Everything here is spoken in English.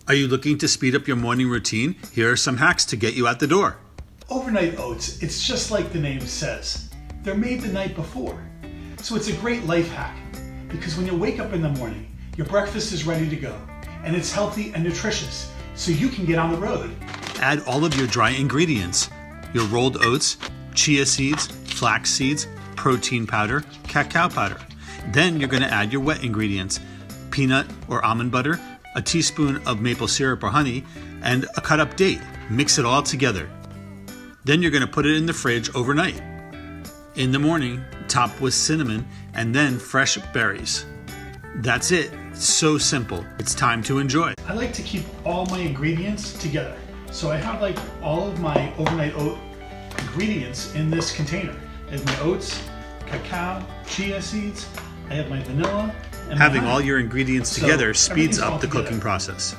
Are you looking to speed up your morning routine? Here are some hacks to get you out the door. Overnight oats, it's just like the name says. They're made the night before. So it's a great life hack because when you wake up in the morning, your breakfast is ready to go and it's healthy and nutritious so you can get on the road. Add all of your dry ingredients, your rolled oats, chia seeds, flax seeds, protein powder, cacao powder. Then you're going to add your wet ingredients, peanut or almond butter, a teaspoon of maple syrup or honey, and a cut up date. Mix it all together. Then you're going to put it in the fridge overnight. In the morning, top with cinnamon and then fresh berries. That's it. It's so simple. It's time to enjoy. I like to keep all my ingredients together. So I have like all of my overnight oat ingredients in this container. I have my oats, cacao, chia seeds, I have my vanilla, and Having my all honey. your ingredients So together speeds everything's all up the together. cooking process.